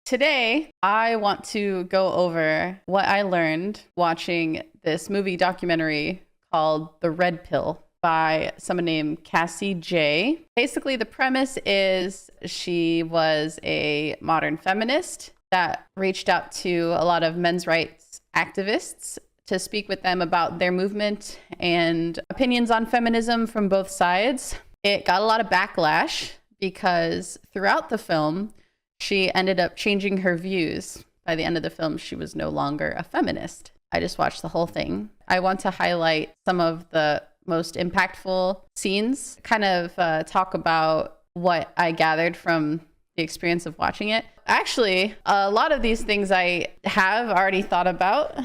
Today, I want to go over what I learned watching this movie documentary called The Red Pill by someone named Cassie J. Basically, the premise is she was a modern feminist that reached out to a lot of men's rights activists to speak with them about their movement and opinions on feminism from both sides. It got a lot of backlash because throughout the film, she ended up changing her views. By the end of the film, she was no longer a feminist. I just watched the whole thing. I want to highlight some of the most impactful scenes, kind of talk about what I gathered from the experience of watching it. Actually, a lot of these things I have already thought about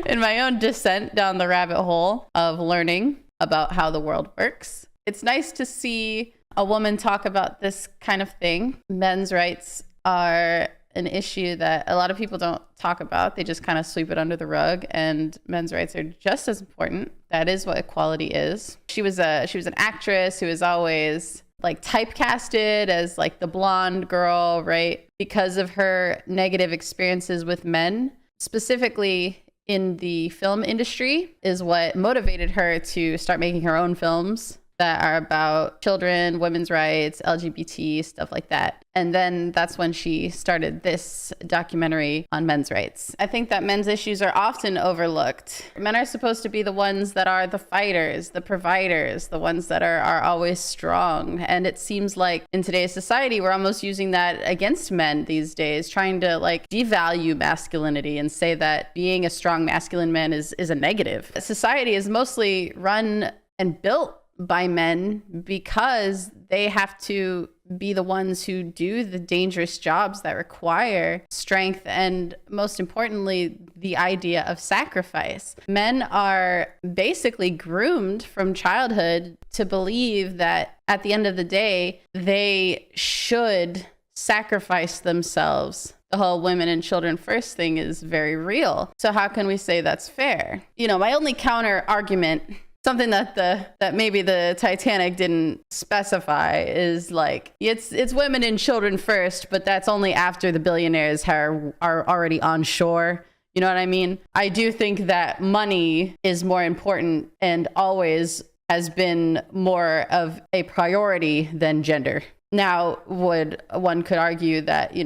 in my own descent down the rabbit hole of learning about how the world works. It's nice to see a woman talk about this kind of thing. Men's rights are an issue that a lot of people don't talk about. They just kind of sweep it under the rug, and men's rights are just as important. That is what equality is. She was an actress who was always like typecasted as like the blonde girl, right? Because of her negative experiences with men, specifically in the film industry, is what motivated her to start making her own films that are about children, women's rights, LGBT, stuff like that. And then that's when she started this documentary on men's rights. I think that men's issues are often overlooked. Men are supposed to be the ones that are the fighters, the providers, the ones that are always strong. And it seems like in today's society, we're almost using that against men these days, trying to like devalue masculinity and say that being a strong masculine man is a negative. Society is mostly run and built by men because they have to be the ones who do the dangerous jobs that require strength and, most importantly, the idea of sacrifice. Men are basically groomed from childhood to believe that at the end of the day, they should sacrifice themselves. The whole women and children first thing is very real. So how can we say that's fair? My only counter argument, something that maybe the Titanic didn't specify, is like it's women and children first, but that's only after the billionaires are already on shore. You know what I mean? I do think that money is more important and always has been more of a priority than gender. Now, one could argue that,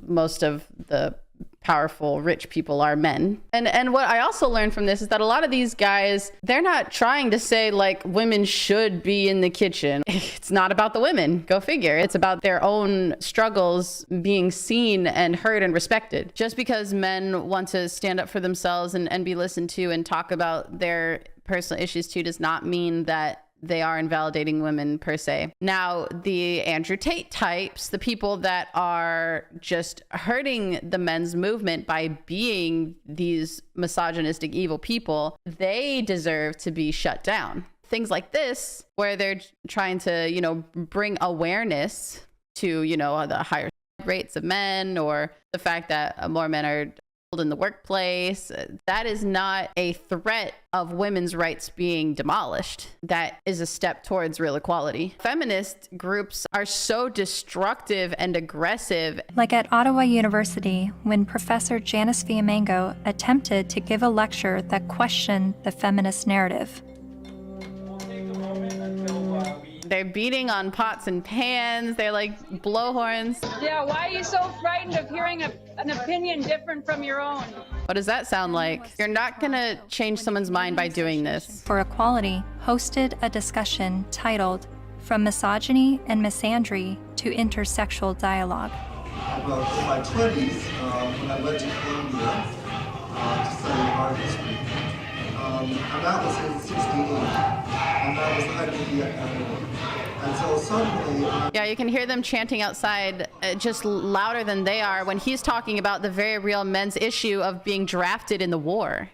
most of the powerful, rich people are men. And what I also learned from this is that a lot of these guys, they're not trying to say like women should be in the kitchen. It's not about the women. Go figure. It's about their own struggles being seen and heard and respected. Just because men want to stand up for themselves and be listened to and talk about their personal issues too does not mean that they are invalidating women per se. Now, the Andrew Tate types, the people that are just hurting the men's movement by being these misogynistic, evil people, they deserve to be shut down. Things like this, where they're trying to, bring awareness to, the higher rates of men, or the fact that more men are in the workplace, that is not a threat of women's rights being demolished. That is a step towards real equality. Feminist groups are so destructive and aggressive. Like at Ottawa University, when Professor Janice Fiamengo attempted to give a lecture that questioned the feminist narrative. They're beating on pots and pans. They're like blowhorns. Yeah, why are you so frightened of hearing an opinion different from your own? What does that sound like? You're not gonna change someone's mind by doing this. For Equality hosted a discussion titled From Misogyny and Misandry to Intersexual Dialogue. About in my 20s, when I went to Columbia to study art history, and that was in 68, and that was the height of the epidemic. And so suddenly... Yeah, you can hear them chanting outside just louder than they are when he's talking about the very real men's issue of being drafted in the war.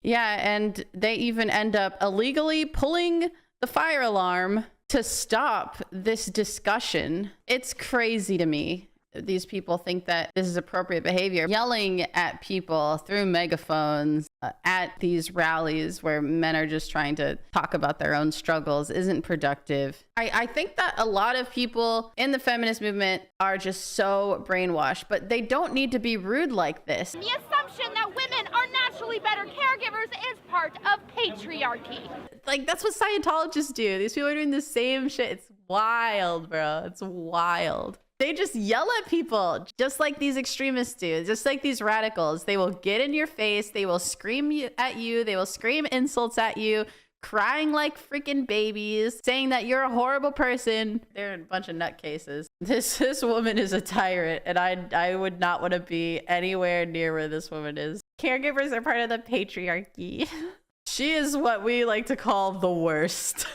Yeah, and they even end up illegally pulling the fire alarm to stop this discussion. It's crazy to me these people think that this is appropriate behavior. Yelling at people through megaphones at these rallies where men are just trying to talk about their own struggles isn't productive. I think that a lot of people in the feminist movement are just so brainwashed, but they don't need to be rude like this. The assumption that women are naturally better caregivers is part of patriarchy. Like, that's what Scientologists do. These people are doing the same shit. It's wild, bro. It's wild. They just yell at people, just like these extremists do, just like these radicals. They will get in your face. They will scream at you. They will scream insults at you, crying like freaking babies, saying that you're a horrible person. They're a bunch of nutcases. This woman is a tyrant, and I would not want to be anywhere near where this woman is. Caregivers are part of the patriarchy. She is what we like to call the worst.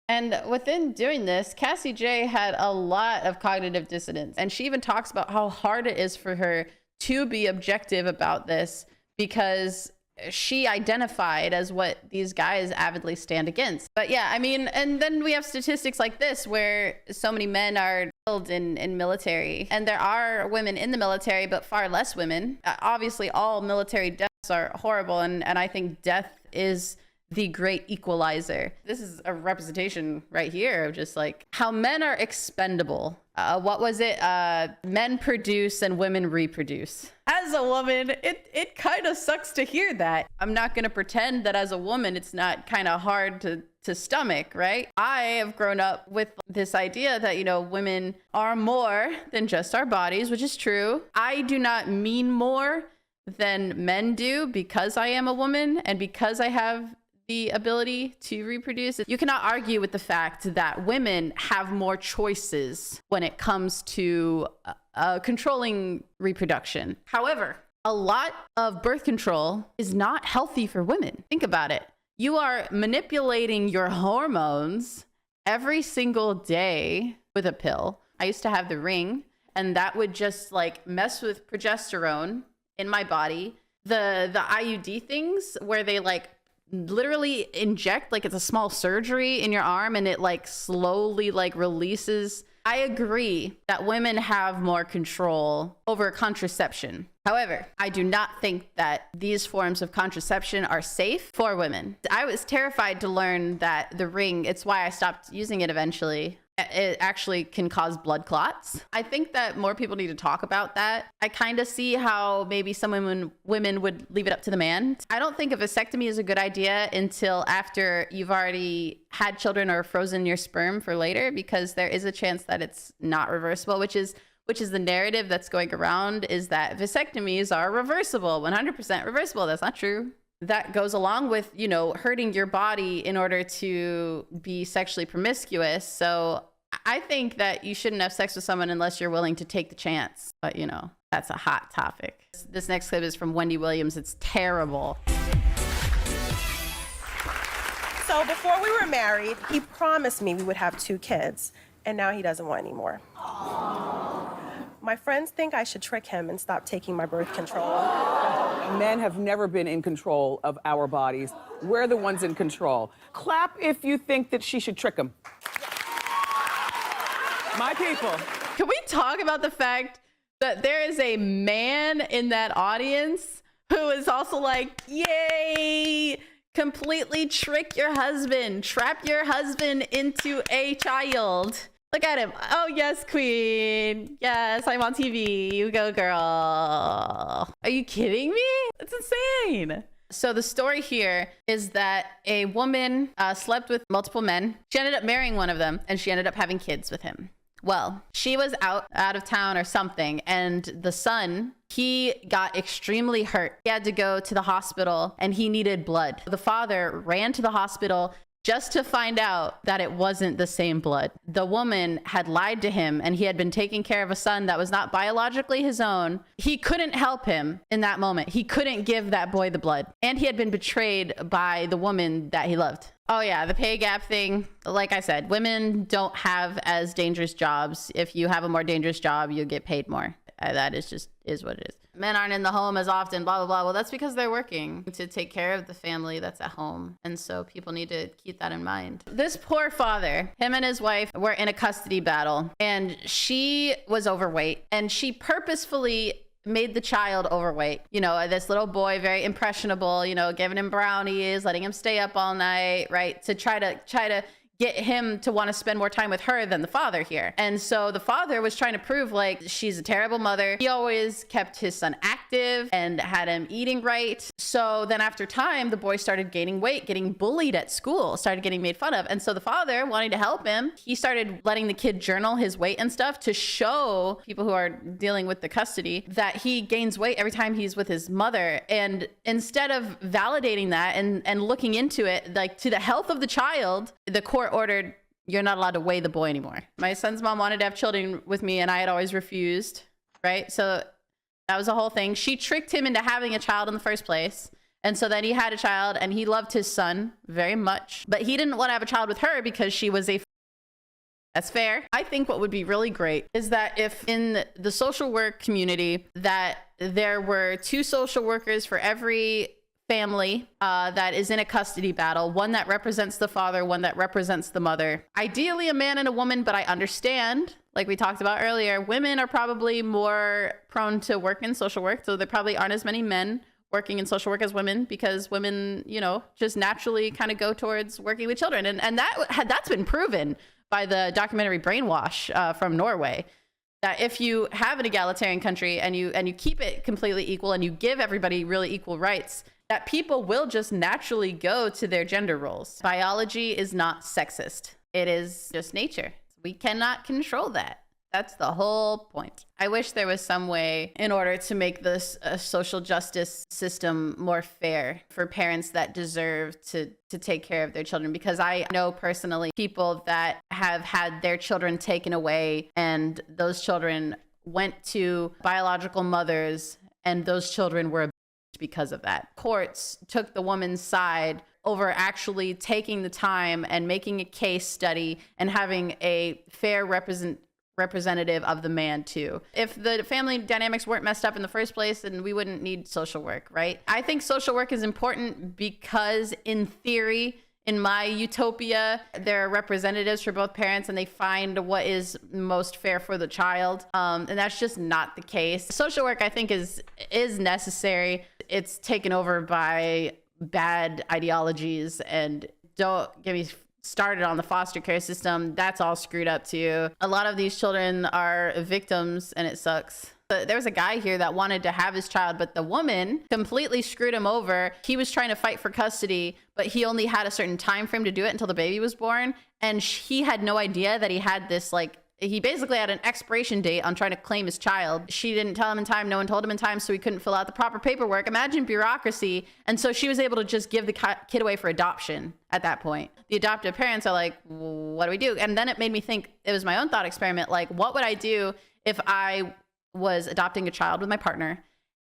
And within doing this, Cassie J had a lot of cognitive dissonance. And she even talks about how hard it is for her to be objective about this because she identified as what these guys avidly stand against. But yeah, I mean, and then we have statistics like this where so many men are killed in military. And there are women in the military, but far less women. Obviously, all military deaths are horrible. And I think death is the great equalizer. This is a representation right here of just like how men are expendable. What was it? Men produce and women reproduce. As a woman, it kind of sucks to hear that. I'm not going to pretend that as a woman, it's not kind of hard to stomach, right? I have grown up with this idea that, you know, women are more than just our bodies, which is true. I do not mean more than men do because I am a woman and because I have the ability to reproduce. You cannot argue with the fact that women have more choices when it comes to controlling reproduction. However, a lot of birth control is not healthy for women. Think about it. You are manipulating your hormones every single day with a pill. I used to have the ring, and that would just like mess with progesterone in my body. The IUD things where they like literally inject, like it's a small surgery in your arm and it like slowly like releases. I agree that women have more control over contraception. However, I do not think that these forms of contraception are safe for women. I was terrified to learn that the ring, it's why I stopped using it eventually. It actually can cause blood clots. I think that more people need to talk about that. I kind of see how maybe some women would leave it up to the man. I don't think a vasectomy is a good idea until after you've already had children or frozen your sperm for later, because there is a chance that it's not reversible, which is the narrative that's going around, is that vasectomies are reversible, 100% reversible. That's not true. That goes along with, you know, hurting your body in order to be sexually promiscuous. So I think that you shouldn't have sex with someone unless you're willing to take the chance. But, you know, that's a hot topic. This next clip is from Wendy Williams. It's terrible. So before we were married, he promised me we would have 2 kids, and now he doesn't want any more. My friends think I should trick him and stop taking my birth control. Men have never been in control of our bodies. We're the ones in control. Clap if you think that she should trick him. My people. Can we talk about the fact that there is a man in that audience who is also like, yay, completely trick your husband, trap your husband into a child. Look at him. Oh, yes, queen. Yes, I'm on TV. You go, girl. Are you kidding me? It's insane. So the story here is that a woman slept with multiple men. She ended up marrying one of them, and she ended up having kids with him. Well, she was out of town or something, and the son, he got extremely hurt. He had to go to the hospital, and he needed blood. The father ran to the hospital just to find out that it wasn't the same blood. The woman had lied to him, and he had been taking care of a son that was not biologically his own. He couldn't help him in that moment. He couldn't give that boy the blood. And he had been betrayed by the woman that he loved. Oh yeah, the pay gap thing. Like I said, women don't have as dangerous jobs. If you have a more dangerous job, you get paid more. that is what it is. Men aren't in the home as often, blah, blah, blah. Well, that's because they're working to take care of the family that's at home. And so people need to keep that in mind. This poor father, him and his wife were in a custody battle, and she was overweight, and she purposefully made the child overweight. You know, this little boy, very impressionable, you know, giving him brownies, letting him stay up all night, right? To try to get him to want to spend more time with her than the father here. And so the father was trying to prove like she's a terrible mother. He always kept his son active and had him eating right. So then after time, the boy started gaining weight, getting bullied at school, started getting made fun of. And so the father, wanting to help him, he started letting the kid journal his weight and stuff to show people who are dealing with the custody that he gains weight every time he's with his mother. And instead of validating that and looking into it, like to the health of the child, the court ordered, you're not allowed to weigh the boy anymore. My son's mom wanted to have children with me, and I had always refused, right? So that was the whole thing. She tricked him into having a child in the first place. And so then he had a child, and he loved his son very much, but he didn't want to have a child with her because she was a that's fair. I think what would be really great is that if in the social work community that there were 2 social workers for every family that is in a custody battle, one that represents the father, one that represents the mother. Ideally a man and a woman, but I understand, like we talked about earlier, women are probably more prone to work in social work, so there probably aren't as many men working in social work as women, because women, you know, just naturally kind of go towards working with children. And that's been proven by the documentary Brainwash from Norway, that if you have an egalitarian country and you keep it completely equal and you give everybody really equal rights, that people will just naturally go to their gender roles. Biology is not sexist. It is just nature. We cannot control that. That's the whole point. I wish there was some way in order to make this social justice system more fair for parents that deserve to take care of their children, because I know personally people that have had their children taken away, and those children went to biological mothers, and those children were because of that. Courts took the woman's side over actually taking the time and making a case study and having a fair representative of the man too. If the family dynamics weren't messed up in the first place, then we wouldn't need social work, right? I think social work is important because in theory, in my utopia, there are representatives for both parents and they find what is most fair for the child. And that's just not the case. Social work, I think, is necessary. It's taken over by bad ideologies, and don't get me started on the foster care system. That's all screwed up too. A lot of these children are victims, and it sucks. There was a guy here that wanted to have his child, but the woman completely screwed him over. He was trying to fight for custody, but he only had a certain time frame to do it until the baby was born. And he had no idea that he had this, like, he basically had an expiration date on trying to claim his child. She didn't tell him in time. No one told him in time, so he couldn't fill out the proper paperwork. Imagine bureaucracy. And so she was able to just give the kid away for adoption at that point. The adoptive parents are like, what do we do? And then it made me think, it was my own thought experiment, like, what would I do if I was adopting a child with my partner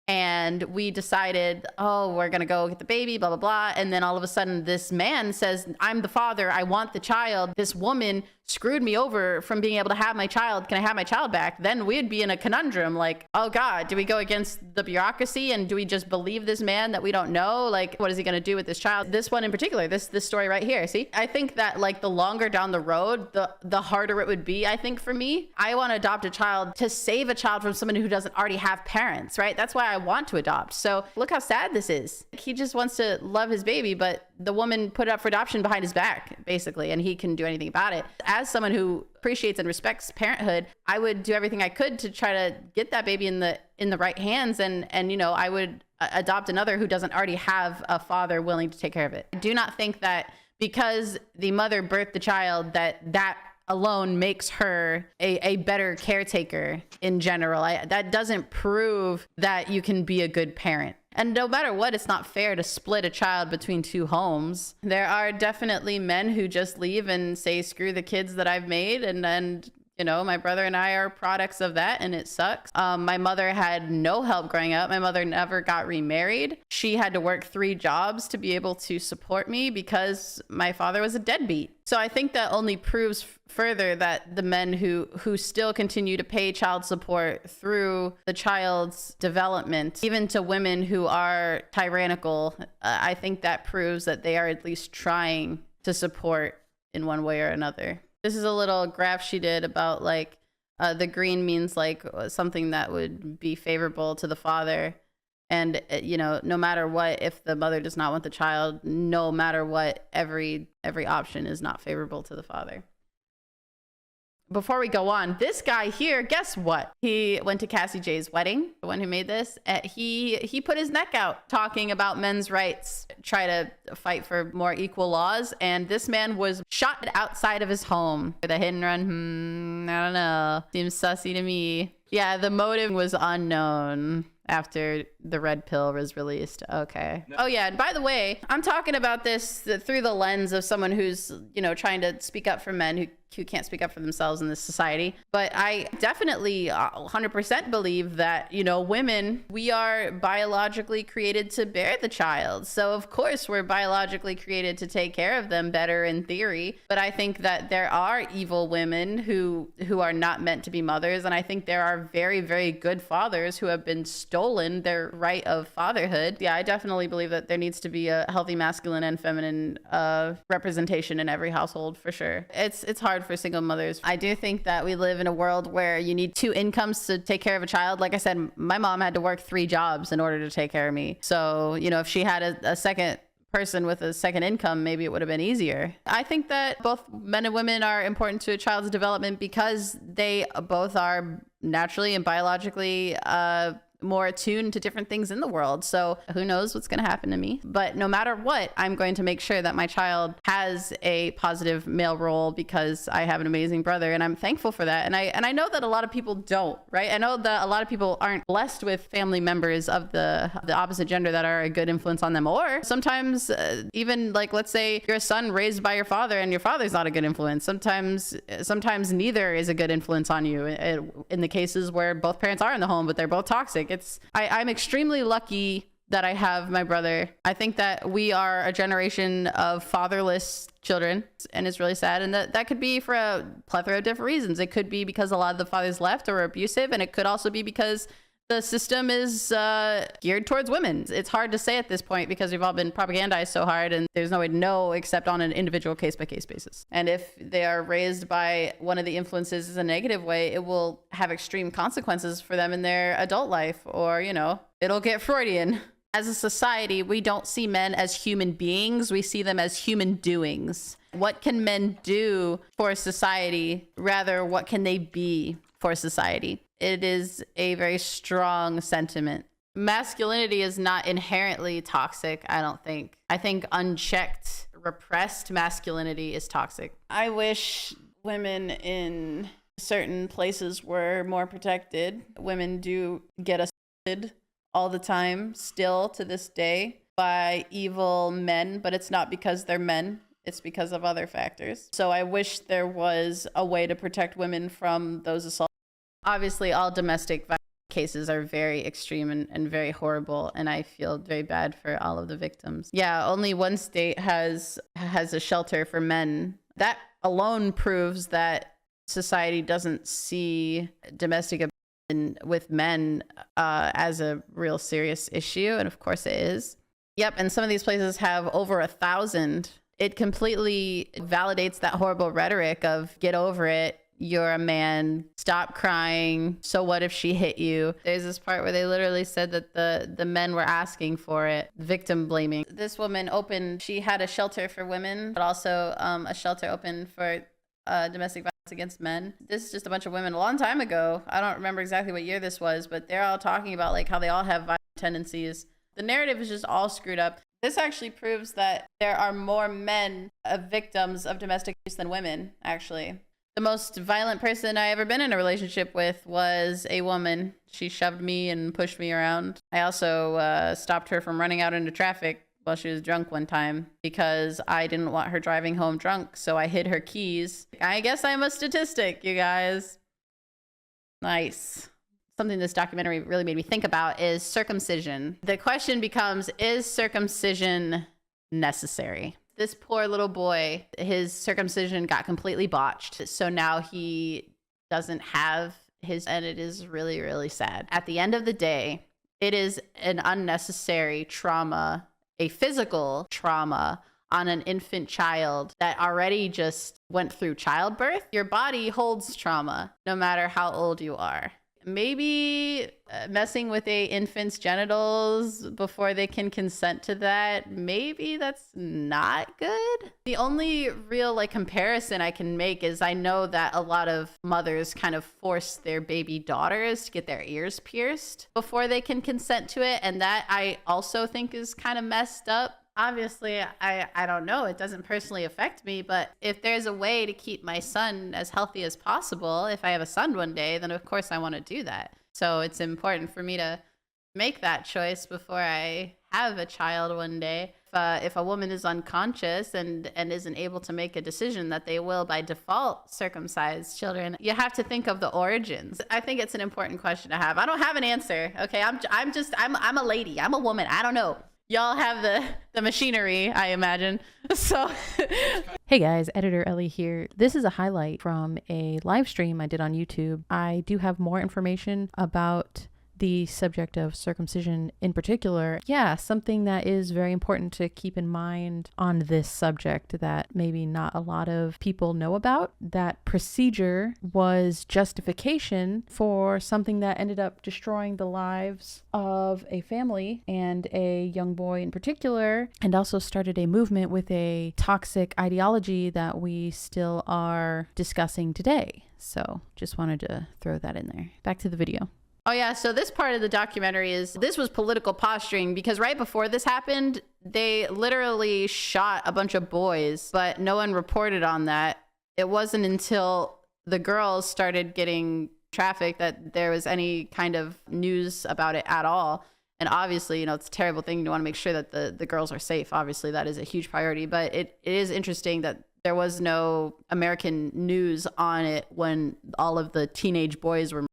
and we decided, oh, we're gonna go get the baby, blah, blah, blah. And then all of a sudden this man says, I'm the father, I want the child. This woman screwed me over from being able to have my child. Can I have my child back? Then we'd be in a conundrum, like, oh God, do we go against the bureaucracy and do we just believe this man that we don't know? Like, what is he gonna do with this child? This one in particular, this story right here, see? I think that, like, the longer down the road, the harder it would be, I think, for me. I wanna adopt a child to save a child from someone who doesn't already have parents, right? That's why I want to adopt. So look how sad this is. He just wants to love his baby, but the woman put it up for adoption behind his back, basically, and he couldn't do anything about it. As someone who appreciates and respects parenthood, I would do everything I could to try to get that baby in the right hands, and you know, I would adopt another who doesn't already have a father willing to take care of it. I do not think that because the mother birthed the child that alone makes her a better caretaker in general. That doesn't prove that you can be a good parent. And no matter what, it's not fair to split a child between 2 homes. There are definitely men who just leave and say, screw the kids that I've made, and You know, my brother and I are products of that, and it sucks. My mother had no help growing up. My mother never got remarried. She had to work 3 jobs to be able to support me because my father was a deadbeat. So I think that only proves further that the men who still continue to pay child support through the child's development, even to women who are tyrannical, I think that proves that they are at least trying to support in one way or another. This is a little graph she did about like the green means like something that would be favorable to the father. And, you know, no matter what, if the mother does not want the child, no matter what, every option is not favorable to the father. Before we go on, this guy here, guess what? He went to Cassie J's wedding, the one who made this. He put his neck out talking about men's rights, try to fight for more equal laws. And this man was shot outside of his home with a hit and run. I don't know. Seems sussy to me. Yeah, the motive was unknown after the red pill was released. Okay. Oh yeah, and by the way, I'm talking about this through the lens of someone who's, you know, trying to speak up for men who can't speak up for themselves in this society. But I definitely 100% believe that, you know, women, we are biologically created to bear the child. So of course we're biologically created to take care of them better in theory. But I think that there are evil women who are not meant to be mothers. And I think there are very, very good fathers who have been stolen their right of fatherhood. Yeah, I definitely believe that there needs to be a healthy masculine and feminine representation in every household for sure. It's hard for single mothers. I do think that we live in a world where you need 2 incomes to take care of a child. Like I said, my mom had to work 3 jobs in order to take care of me. So, you know, if she had a second person with a second income, maybe it would have been easier. I think that both men and women are important to a child's development because they both are naturally and biologically more attuned to different things in the world. So who knows what's going to happen to me? But no matter what, I'm going to make sure that my child has a positive male role because I have an amazing brother, and I'm thankful for that. And I know that a lot of people don't, right? I know that a lot of people aren't blessed with family members of the opposite gender that are a good influence on them. Or sometimes even like, let's say you're a son raised by your father and your father's not a good influence. Sometimes neither is a good influence on you in the cases where both parents are in the home, but they're both toxic. I'm extremely lucky that I have my brother. I think that we are a generation of fatherless children, and it's really sad. And that could be for a plethora of different reasons. It could be because a lot of the fathers left or were abusive, and it could also be because the system is geared towards women. It's hard to say at this point because we've all been propagandized so hard, and there's no way to know except on an individual case-by-case basis. And if they are raised by one of the influences in a negative way, it will have extreme consequences for them in their adult life, or, you know, it'll get Freudian. As a society, we don't see men as human beings. We see them as human doings. What can men do for society? Rather, what can they be for society? It is a very strong sentiment. Masculinity is not inherently toxic, I don't think. I think unchecked, repressed masculinity is toxic. I wish women in certain places were more protected. Women do get assaulted all the time, still to this day, by evil men, but it's not because they're men. It's because of other factors. So I wish there was a way to protect women from those assaults. Obviously, all domestic violence cases are very extreme and very horrible, and I feel very bad for all of the victims. Yeah, only one state has a shelter for men. That alone proves that society doesn't see domestic abuse with men as a real serious issue, and of course it is. Yep, and some of these places have over 1,000. It completely validates that horrible rhetoric of get over it. You're a man, stop crying. So what if she hit you? There's this part where they literally said that the men were asking for it, victim blaming. This woman she had a shelter for women, but also a shelter open for domestic violence against men. This is just a bunch of women a long time ago. I don't remember exactly what year this was, but they're all talking about like how they all have violent tendencies. The narrative is just all screwed up. This actually proves that there are more men victims of domestic abuse than women, actually. The most violent person I ever been in a relationship with was a woman. She shoved me and pushed me around. I also stopped her from running out into traffic while she was drunk one time because I didn't want her driving home drunk, so I hid her keys. I guess I'm a statistic, you guys. Nice. Something this documentary really made me think about is circumcision. The question becomes, is circumcision necessary? This poor little boy, his circumcision got completely botched, so now he doesn't have his, and it is really, really sad. At the end of the day, it is an unnecessary trauma, a physical trauma on an infant child that already just went through childbirth. Your body holds trauma no matter how old you are. Maybe messing with a infant's genitals before they can consent to that, maybe that's not good. The only real comparison I can make is I know that a lot of mothers kind of force their baby daughters to get their ears pierced before they can consent to it, and that I also think is kind of messed up. Obviously, I don't know. It doesn't personally affect me, but if there's a way to keep my son as healthy as possible, if I have a son one day, then of course I want to do that. So it's important for me to make that choice before I have a child one day. If a woman is unconscious and isn't able to make a decision that they will by default circumcise children, you have to think of the origins. I think it's an important question to have. I don't have an answer. Okay, I'm a lady. I'm a woman. I don't know. Y'all have the machinery, I imagine. So, hey guys, Editor Ellie here. This is a highlight from a live stream I did on YouTube. I do have more information about the subject of circumcision in particular. Yeah, something that is very important to keep in mind on this subject that maybe not a lot of people know about. That procedure was justification for something that ended up destroying the lives of a family and a young boy in particular, and also started a movement with a toxic ideology that we still are discussing today. So just wanted to throw that in there. Back to the video. Oh yeah, so this part of the documentary this was political posturing, because right before this happened, they literally shot a bunch of boys, but no one reported on that. It wasn't until the girls started getting trafficked that there was any kind of news about it at all. And obviously, it's a terrible thing. You want to make sure that the girls are safe. Obviously, that is a huge priority, but it is interesting that there was no American news on it when all of the teenage boys were.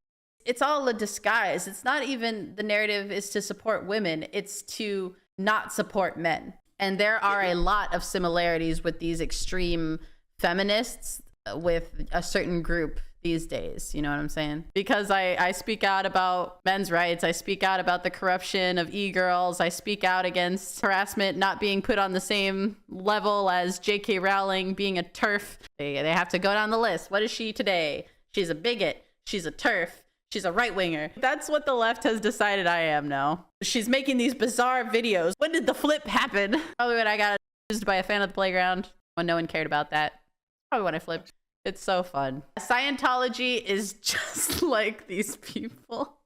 It's all a disguise. It's not even the narrative is to support women. It's to not support men. And there are a lot of similarities with these extreme feminists with a certain group these days. You know what I'm saying? Because I speak out about men's rights. I speak out about the corruption of e-girls. I speak out against harassment not being put on the same level as J.K. Rowling being a TERF. They have to go down the list. What is she today? She's a bigot. She's a TERF. She's a right-winger. That's what the left has decided I am now. She's making these bizarre videos. When did the flip happen? Probably when I got abused by a fan of the playground, when no one cared about that. Probably when I flipped. It's so fun. Scientology is just like these people.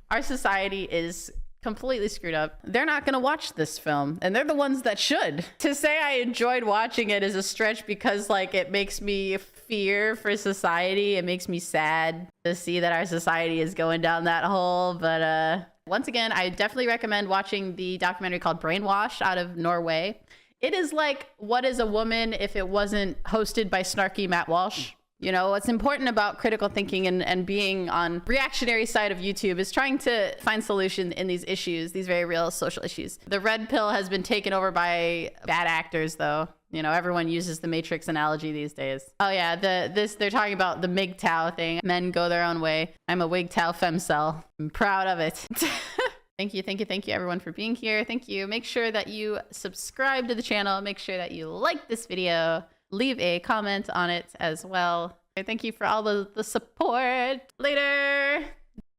Our society is completely screwed up. They're not gonna watch this film, and they're the ones that should. To say I enjoyed watching it is a stretch, because it makes me fear for society. It makes me sad to see that our society is going down that hole. But once again, I definitely recommend watching the documentary called Brainwashed out of Norway. It is like, what is a woman if it wasn't hosted by snarky Matt Walsh? What's important about critical thinking and being on reactionary side of YouTube is trying to find solution in these issues, these very real social issues. The red pill has been taken over by bad actors, though. Everyone uses the Matrix analogy these days. Oh yeah, they're talking about the MGTOW thing. Men go their own way. I'm a WGTOW femcel. I'm proud of it. Thank you everyone for being here. Thank you. Make sure that you subscribe to the channel. Make sure that you like this video. Leave a comment on it as well. Thank you for all the support. Later.